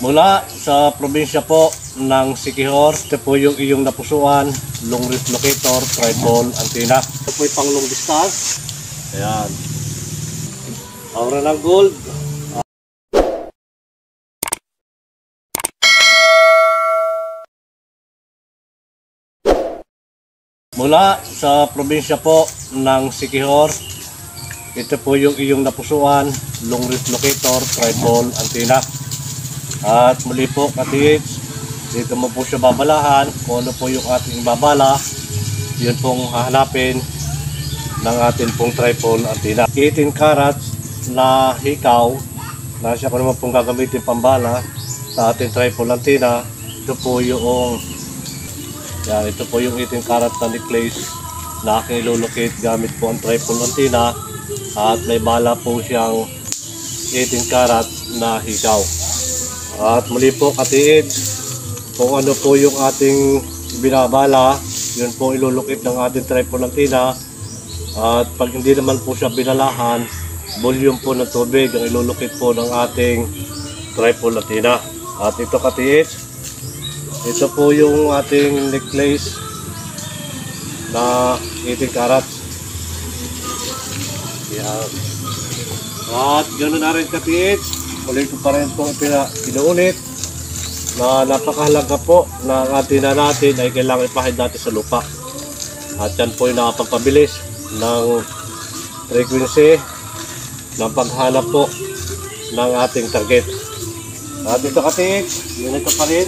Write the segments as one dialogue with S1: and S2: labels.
S1: Mula sa probinsya po ng Siquijor, ito po yung iyong napusuan, long range locator, tripod, antenna. Ito po yung pang long distance. Ayan. Aura ng gold. Mula sa probinsya po ng Siquijor, ito po yung iyong napusuan, long range locator, tripod, antenna. At muli po katiits, dito mo po siya babalahan kung ano po yung ating babala, yun pong hahanapin ng ating pong tripod antenna. 18 carats na hikaw na siya kung naman pong gagamitin pambala sa ating tripod antenna. Ito po yung yan, ito po yung 18 karat na necklace na aking ilolocate gamit po ang tripod antenna, at may bala po siyang 18 karat na hikaw. At muli po katiid, kung ano po yung ating binabala, yun po ilulukit ng ating tripod antenna. At pag hindi naman po siya binalahan, volume po ng tubig ang ilulukit po ng ating tripod antenna. At ito katiid, ito po yung ating necklace na 18 karat. Yan. At ganoon na rin katiid, ulit ko pa rin itong pinuulit na napakahalaga po na ang antenna natin ay kailangan ipahid natin sa lupa. At yan po yung nakapagpabilis ng frequency ng paghanap po ng ating target. At ito katiid, yun ito pa rin.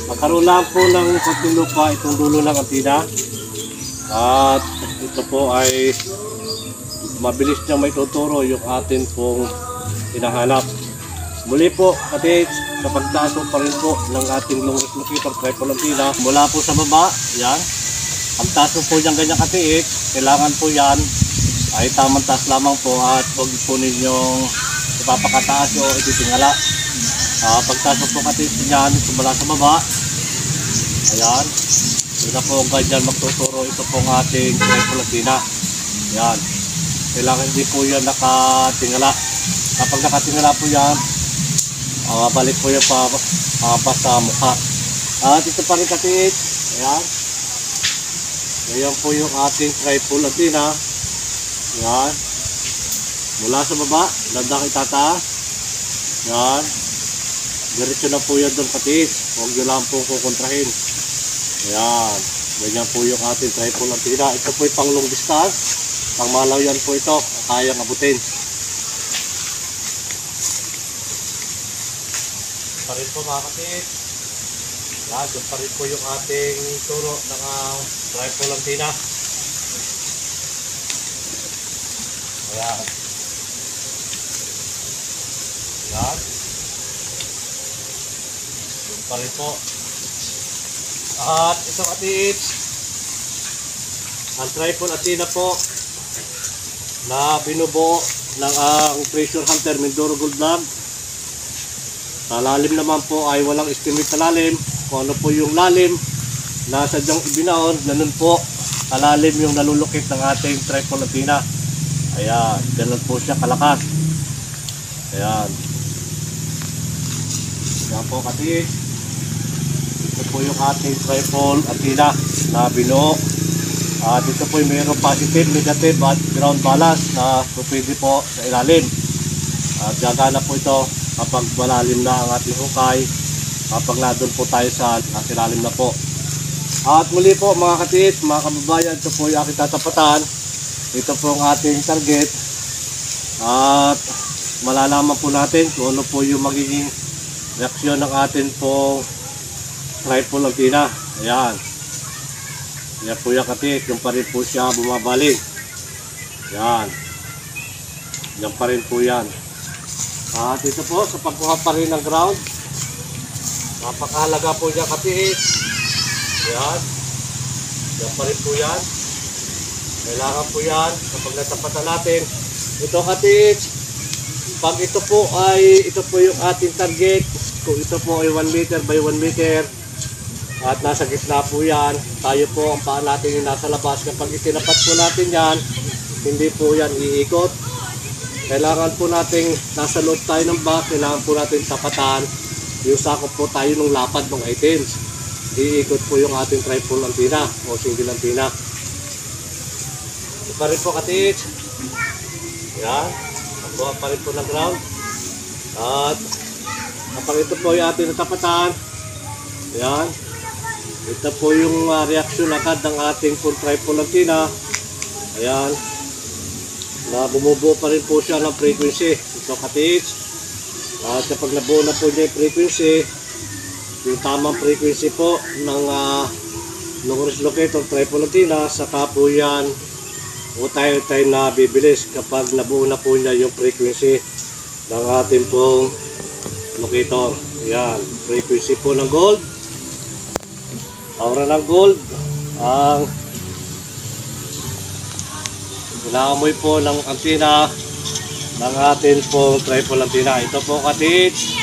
S1: Magkaroon lang po ng konting lupa itong dulo ng antenna. At ito po ay mabilis niya may tuturo yung atin pong hinahanap. Muli po katiits, sa pagtaas pa rin po ng ating long range locator tripod antenna mula po sa baba, yan. Ang taas po dyan ganyan katiits, kailangan po yan ay tamang taas lamang po at huwag po ninyong ipapakataas o ititingala. Pagtaas po katiits nyan, mula sa baba, ayan. Yun na po ganyan magtuturo ito pong ating tripod antenna. Yan. Kailangan hindi po yan nakatingala. Kapag nakatingala po yan, balik po yan pa sa mukha. At ito pa rin katiit. Ayan. Ayan po yung ating tripod antenna. Ayan. Mula sa baba, landang itataas. Ayan. Diretso na po yan doon katiit. Huwag nyo lang po kukontrahin. Ayan. Ganyan po yung ating tripod antenna. Ito po yung pang long distance. Pang malaw yan po ito. Kayang abutin. Pa rin po mga kapit. Yan, doon pa rin po yung ating turo ng tripod antenna. Ayan. Yan. Doon pa rin po. At ito kapit, ang tripod antenna po na binubuo ng Treasure Hunter Mindoro Gold Vlog. Sa lalim naman po ay walang estimate na lalim. Kung ano po yung lalim na sadyang ibinaon, ganun po kalalim yung nalulukit ng ating tripod antenna. Ayan, ganun po siya kalakas. Ayan. Ayan po katiit. Ito po yung ating tripod antenna na binuo. At ito po yung mayroong positive, negative at ground balance na pwede po sa ilalim. At gagana po ito kapag malalim na ang ating hukay, kapag nandun po tayo sa ilalim na po. At muli po mga katiit, mga kababayan, ito po yung aking tatapatan. Ito po ang ating target. At malalaman po natin kung ano po yung magiging reaksyon ng atin pong tripod antenna. Ayan. Yan po yung katiit, yung pa rin po siya bumabaling. Yan. Yan pa rin po yan. At ito po, sa pagkuha pa rin ng ground, napakahalaga po niya katiit. Yan. Yan pa rin po yan. Kailangan po yan kapag natapatan natin. Ito katiit, pag ito po yung ating target, kung ito po ay 1 meter by 1 meter, at nasa gitna po yan, tayo po ang paa natin yung nasa labas. Kapag itinapat po natin yan, hindi po yan iikot. Kailangan po nating nasa loob tayo ng bag, kailangan po natin tapatan yung sakop po tayo ng lapad ng items. Iikot po yung ating triple antenna o single antenna. Ito pa rin po katits. Yan. Nakuha pa rin po ng ground. At kapag ito po yung ating natapatan, yan. Ito po yung reaksyon agad ng ating full triple antenna. Ayan. Na bumubuo pa rin po siya ng frequency. Ito katits. At kapag nabuo na po niya yung frequency, yung tamang frequency po ng long-range locator triple antenna, saka po yan o tayo na bibilis kapag nabuo na po niya yung frequency ng ating pong locator. Yan, frequency po ng gold. Aura ng gold ang inaamoy po ng antenna ng ating pong triple antenna. Ito po katits,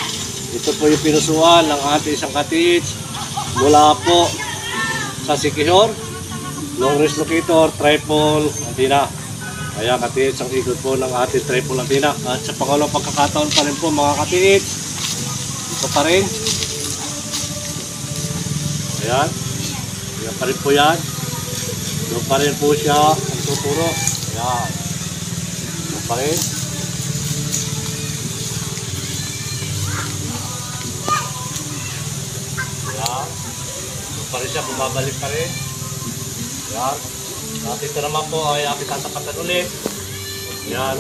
S1: ito po yung pinusuan ng ating isang katits mula po sa Sikihor long range locator triple antenna. Kaya katits, ang ikot po ng ating triple antenna. At sa pangalawang pagkakataon pa rin po mga katits, ito pa rin. Ayan, yan pa rin po yan. Ito pa rin po siya ang tuturo. Ayan, ito pa rin. Ayan, ito pa rin siya, bumabalik pa rin. Ayan. At ito naman po ay aking tatapatan ulit. Yan.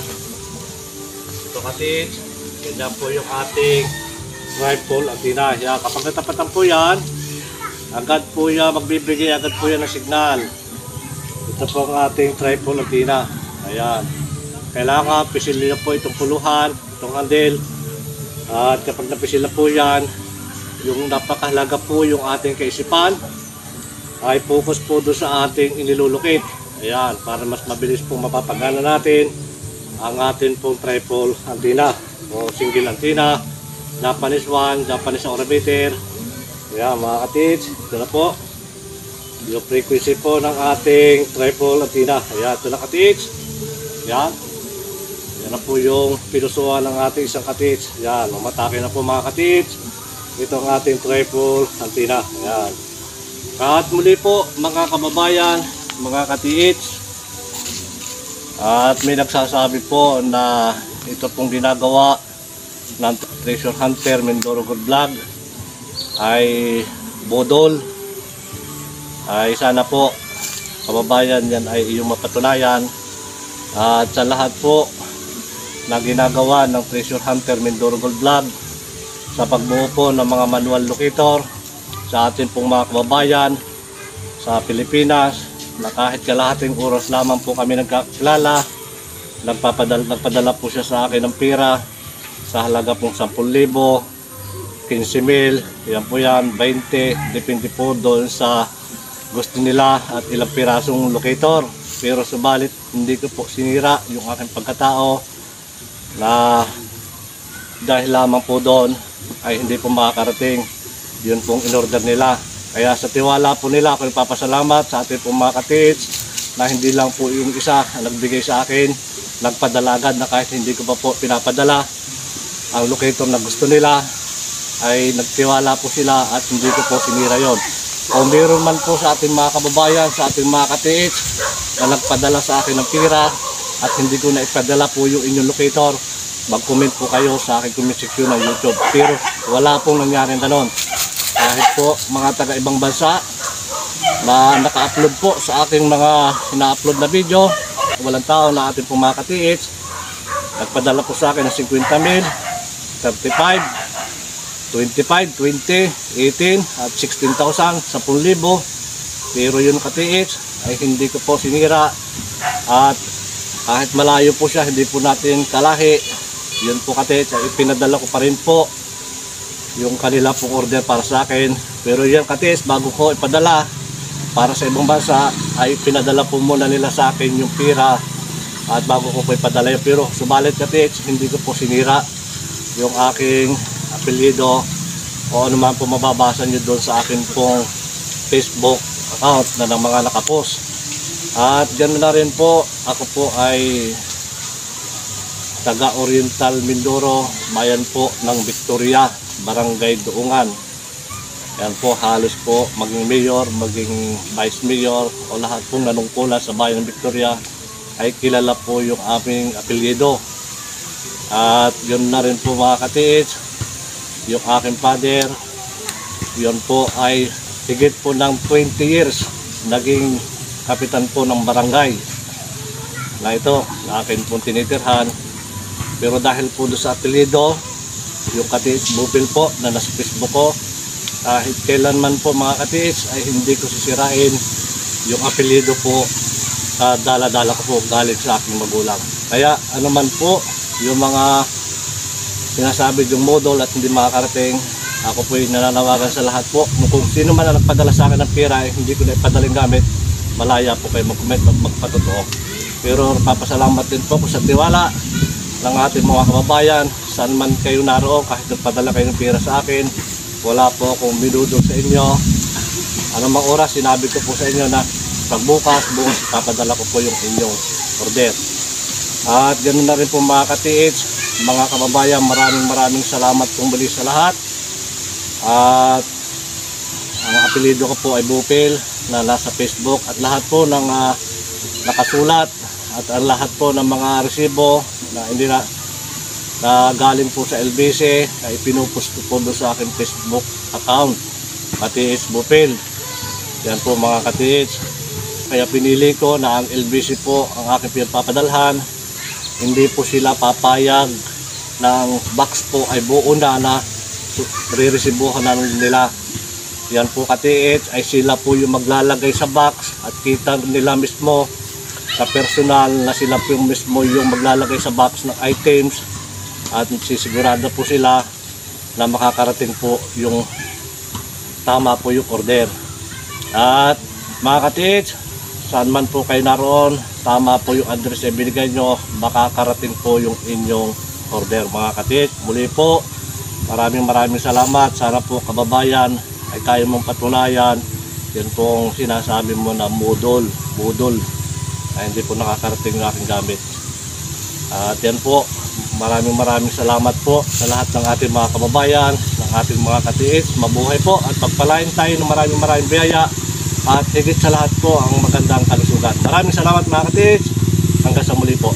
S1: Ito katits. Yan po yung ating triple antenna. Yan. Kapag natapatan po yan, agad po yan magbibigay agad po yan ng signal. Ito po ang ating triple antenna. Ayan. Kailangan pisilin na po itong puluhan, itong handle. At kapag napisil na po yan, yung napakahalaga po yung ating kaisipan ay focus po doon sa ating inilulukit. Ayan, para mas mabilis pong mapapagana natin ang ating pong triple antenna o single antenna, Japanese 1, Japanese orbiter. Ayan mga katits, ito na po yung frequency po ng ating triple antenna. Ayan, ito na katits. Ayan, yan na po yung pinusuan ng ating isang katits. Ayan, mamatake na po mga katits. Ito ang ating triple antenna. Ayan. At muli po mga kababayan, mga katiits, at may nagsasabi po na ito pong ginagawa ng Treasure Hunter Mindoro Good Vlog ay bodol. Ay sana po kababayan, yan ay iyong mapatunayan. At sa lahat po na ginagawa ng Treasure Hunter Mindoro Good Vlog sa pagbuo po ng mga manual locator sa ating pong mga kababayan sa Pilipinas, na kahit kalahating oras lamang po kami nagkakilala, nagpadala po siya sa akin ng pera sa halaga pong 10,000, 15,000, yan po yan, 20, depende po doon sa gusto nila at ilang pirasong locator. Pero subalit hindi ko po sinira yung aking pagkatao, na dahil lamang po doon ay hindi po makakarating yun pong in-order nila. Kaya sa tiwala po nila, ako nagpapasalamat sa ating pong mga katits na hindi lang po yung isa ang nagbigay sa akin, nagpadala agad, na kahit hindi ko pa po pinapadala ang locator na gusto nila, ay nagtiwala po sila at hindi ko po sinira yon. Kung meron man po sa ating mga kababayan, sa ating mga katits na nagpadala sa akin ng pira at hindi ko na ipadala po yung inyong locator, mag-comment po kayo sa aking comment section ng YouTube. Pero wala pong nangyaring ganon. Kahit po mga taga ibang bansa na naka-upload po sa aking mga ina-upload na video, walang tao na ating pong mga katiits, nagpadala po sa akin ng 50,000, 35, 25, 20, 18 at 16,000, 10,000. Pero yun katiits ay hindi ko po sinira, at kahit malayo po siya, hindi po natin kalahi. Yun po katiits ay pinadala ko pa rin po yung kanila pong order para sa akin. Pero yan katiits, bago ko ipadala para sa ibang bansa, ay pinadala po muna nila sa akin yung pira at bago ko po ipadala yung pero subalit katiits, hindi ko po sinira yung aking apelyido o ano man po mababasa nyo doon sa akin pong Facebook account na ng mga nakapost. At ganoon na rin po, ako po ay taga Oriental Mindoro, bayan po ng Victoria. Barangay Duungan. Yan po, halos po maging mayor, maging vice mayor o lahat pong nanungkulan sa bayan ng Victoria ay kilala po yung aming apelyido. At yun na rin po mga katiits, yung aking father, yun po ay higit po ng 20 years naging kapitan po ng barangay na ito, na akin pong tinitirhan. Pero dahil po doon sa apelyido, yung Katiits Bupil po na nasa Facebook ko, kahit kailanman po mga katiits ay hindi ko sisirain yung apelyido po, dala-dala ko po galing sa aking magulang. Kaya ano man po yung mga sinasabi yung model at hindi makakarating, ako po yung nananawagan sa lahat po. Kung sino man ang nagpadala sa akin ng pera ay hindi ko na ipadaling gamit, malaya po kayo mag-comment at magpatotoo. Pero papasalamat din po sa tiwala ng ating mga kababayan, saan man kayo naroon, kahit nagpadala kayo ng pera sa akin, wala po akong minudog sa inyo. Anumang oras, sinabi ko po sa inyo na bukas papadala ko po yung inyong order. At ganoon na rin po mga katiits, mga kababayan, maraming salamat pong muli sa lahat. At ang apelyido ko po ay Bupil na nasa Facebook, at lahat po ng nakasulat at ang lahat po ng mga resibo na hindi na galing po sa LBC ay pinupost ko po doon sa aking Facebook account, Katiits Bupil. Yan po mga katiits. Kaya pinili ko na ang LBC po ang aking pinagpapadalhan. Hindi po sila papayag ng box po ay buo na re-resibuhan na nila. Yan po katiits, ay sila po yung maglalagay sa box at kita nila mismo sa personal na sila po yung mismo yung maglalagay sa box ng items, at sisigurado po sila na makakarating po yung tama po yung order. At mga katiits, saan man po kayo naroon, tama po yung address na binigay nyo, makakarating po yung inyong order mga katiits. Muli po, maraming salamat. Sana po kababayan ay kaya mong patunayan yan pong sinasabi mo na budol na hindi po nakakarating ng aking gamit. At yan po, maraming salamat po sa lahat ng ating mga kababayan, ng ating mga katiits. Mabuhay po at pagpalain tayo ng maraming biyaya, at higit sa lahat po ang magandang kalusugan. Maraming salamat mga katiits, hanggang sa muli po.